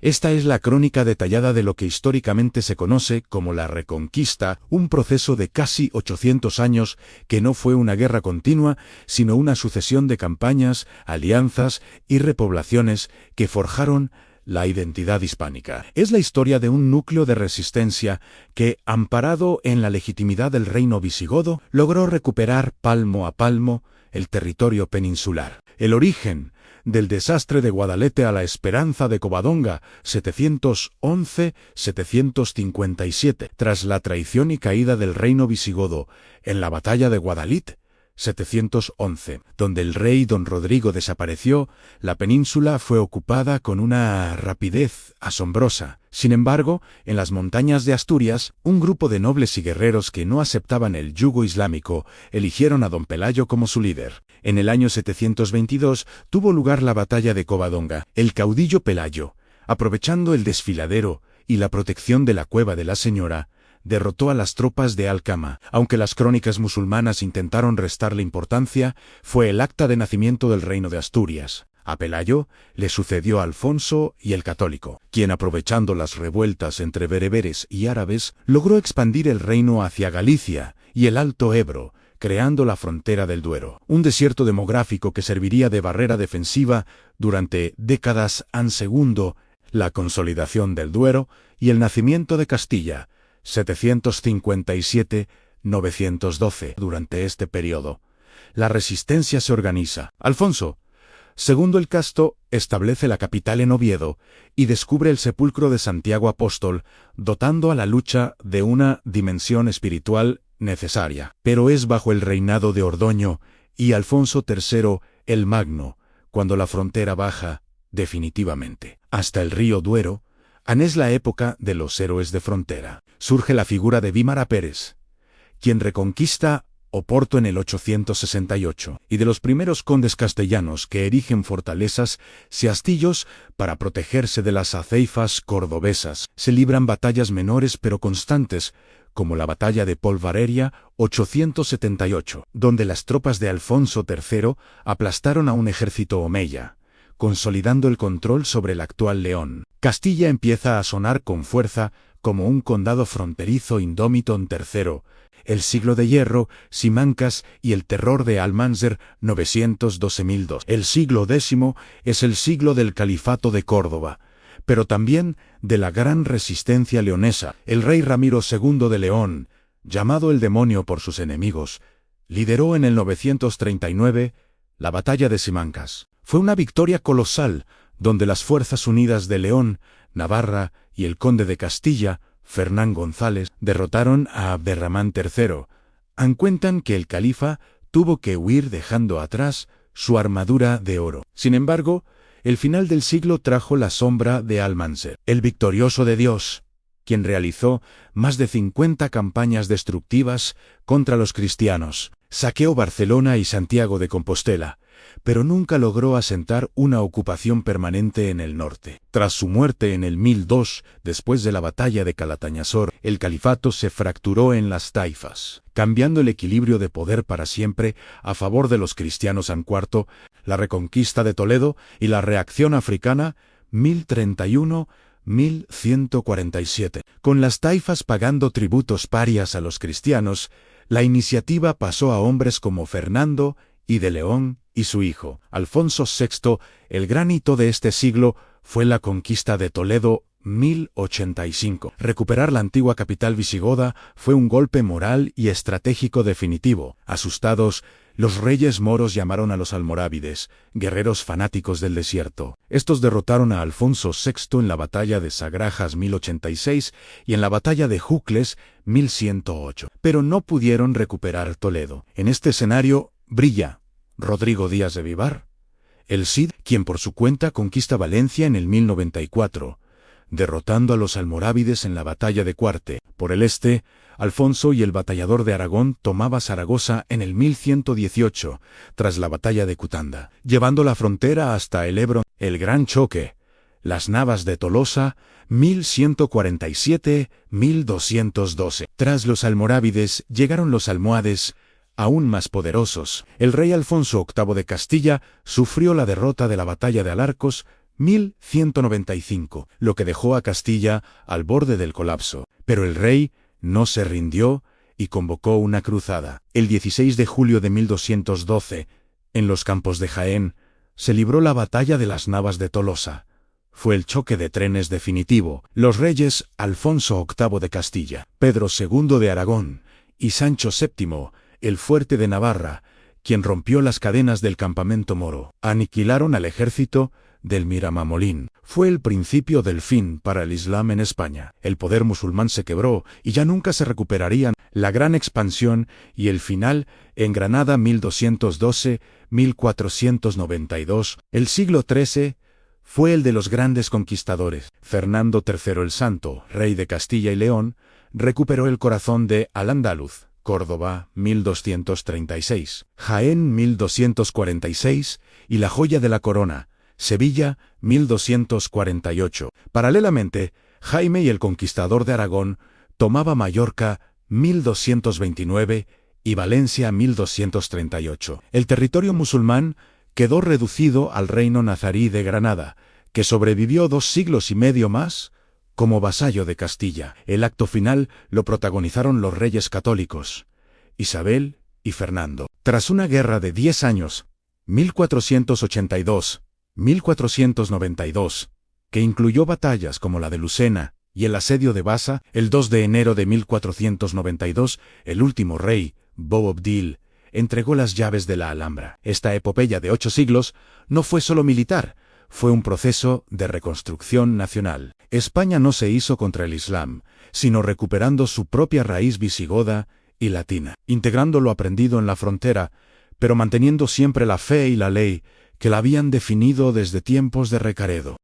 Esta es la crónica detallada de lo que históricamente se conoce como la Reconquista, un proceso de casi 800 años que no fue una guerra continua, sino una sucesión de campañas, alianzas y repoblaciones que forjaron la identidad hispánica. Es la historia de un núcleo de resistencia que, amparado en la legitimidad del reino visigodo, logró recuperar palmo a palmo el territorio peninsular. El origen del desastre de Guadalete a la esperanza de Covadonga, 711-757, tras la traición y caída del reino visigodo en la batalla de Guadalit, 711, donde el rey don Rodrigo desapareció, la península fue ocupada con una rapidez asombrosa. Sin embargo, en las montañas de Asturias, un grupo de nobles y guerreros que no aceptaban el yugo islámico eligieron a don Pelayo como su líder. En el año 722 tuvo lugar la batalla de Covadonga. El caudillo Pelayo, aprovechando el desfiladero y la protección de la cueva de la Señora, derrotó a las tropas de Alcama. Aunque las crónicas musulmanas intentaron restarle importancia, fue el acta de nacimiento del reino de Asturias. A Pelayo le sucedió Alfonso y el Católico, quien, aprovechando las revueltas entre bereberes y árabes, logró expandir el reino hacia Galicia y el Alto Ebro, creando la frontera del Duero, un desierto demográfico que serviría de barrera defensiva durante décadas. Segundo, la consolidación del Duero y el nacimiento de Castilla, 757-912. Durante este periodo, la resistencia se organiza. Alfonso, segundo el Casto, establece la capital en Oviedo y descubre el sepulcro de Santiago Apóstol, dotando a la lucha de una dimensión espiritual necesaria. Pero es bajo el reinado de Ordoño y Alfonso III el Magno cuando la frontera baja definitivamente hasta el río Duero. Es la época de los héroes de frontera. Surge la figura de Vímara Pérez, quien reconquista Oporto en el 868, y de los primeros condes castellanos que erigen fortalezas y astillos para protegerse de las aceifas cordobesas. Se libran batallas menores pero constantes, como la batalla de Polvareria, 878, donde las tropas de Alfonso III aplastaron a un ejército omeya, consolidando el control sobre el actual León. Castilla empieza a sonar con fuerza como un condado fronterizo indómito. III, el siglo de hierro, Simancas y el terror de Almanzar, 912-1002. El siglo X es el siglo del califato de Córdoba, pero también de la gran resistencia leonesa. El rey Ramiro II de León, llamado el demonio por sus enemigos, lideró en el 939 la batalla de Simancas. Fue una victoria colosal, donde las fuerzas unidas de León, Navarra y el conde de Castilla, Fernán González, derrotaron a Abderramán III. Cuentan que el califa tuvo que huir dejando atrás su armadura de oro. Sin embargo, el final del siglo trajo la sombra de Almanzar, el victorioso de Dios, quien realizó más de 50 campañas destructivas contra los cristianos. Saqueó Barcelona y Santiago de Compostela, pero nunca logró asentar una ocupación permanente en el norte. Tras su muerte en el 1002, después de la batalla de Calatañazor, el califato se fracturó en las taifas, cambiando el equilibrio de poder para siempre a favor de los cristianos. IV, la reconquista de Toledo y la reacción africana, 1031-1147. Con las taifas pagando tributos parias a los cristianos, la iniciativa pasó a hombres como Fernando I de León y su hijo, Alfonso VI. El gran hito de este siglo fue la conquista de Toledo, 1085. Recuperar la antigua capital visigoda fue un golpe moral y estratégico definitivo. Asustados, los reyes moros llamaron a los almorávides, guerreros fanáticos del desierto. Estos derrotaron a Alfonso VI en la batalla de Sagrajas, 1086, y en la batalla de Jucles, 1108. Pero no pudieron recuperar Toledo. En este escenario brilla Rodrigo Díaz de Vivar, el Cid, quien por su cuenta conquista Valencia en el 1094, derrotando a los almorávides en la batalla de Cuarte. Por el este, Alfonso y el batallador de Aragón tomaba Zaragoza en el 1118, tras la batalla de Cutanda, llevando la frontera hasta el Ebro. El Gran Choque, las Navas de Tolosa, 1147-1212. Tras los almorávides llegaron los almohades, aún más poderosos. El rey Alfonso VIII de Castilla sufrió la derrota de la batalla de Alarcos, 1195, lo que dejó a Castilla al borde del colapso. Pero el rey no se rindió y convocó una cruzada. El 16 de julio de 1212, en los campos de Jaén, se libró la batalla de las Navas de Tolosa. Fue el choque de trenes definitivo. Los reyes Alfonso VIII de Castilla, Pedro II de Aragón y Sancho VII, el fuerte de Navarra, quien rompió las cadenas del campamento moro, aniquilaron al ejército del Miramamolín. Fue el principio del fin para el Islam en España. El poder musulmán se quebró y ya nunca se recuperarían. La gran expansión y el final en Granada 1212-1492. El siglo XIII fue el de los grandes conquistadores. Fernando III el Santo, rey de Castilla y León, recuperó el corazón de Al-Ándalus. Córdoba, 1236, Jaén, 1246, y la joya de la corona, Sevilla, 1248. Paralelamente, Jaime y el conquistador de Aragón tomaba Mallorca, 1229, y Valencia, 1238. El territorio musulmán quedó reducido al reino nazarí de Granada, que sobrevivió 2 siglos y medio más, como vasallo de Castilla. El acto final lo protagonizaron los reyes católicos, Isabel y Fernando. Tras una guerra de 10 años, 1482-1492, que incluyó batallas como la de Lucena y el asedio de Baza, el 2 de enero de 1492, el último rey, Boabdil, entregó las llaves de la Alhambra. Esta epopeya de 8 siglos no fue solo militar, fue un proceso de reconstrucción nacional. España no se hizo contra el Islam, sino recuperando su propia raíz visigoda y latina, integrando lo aprendido en la frontera, pero manteniendo siempre la fe y la ley que la habían definido desde tiempos de Recaredo.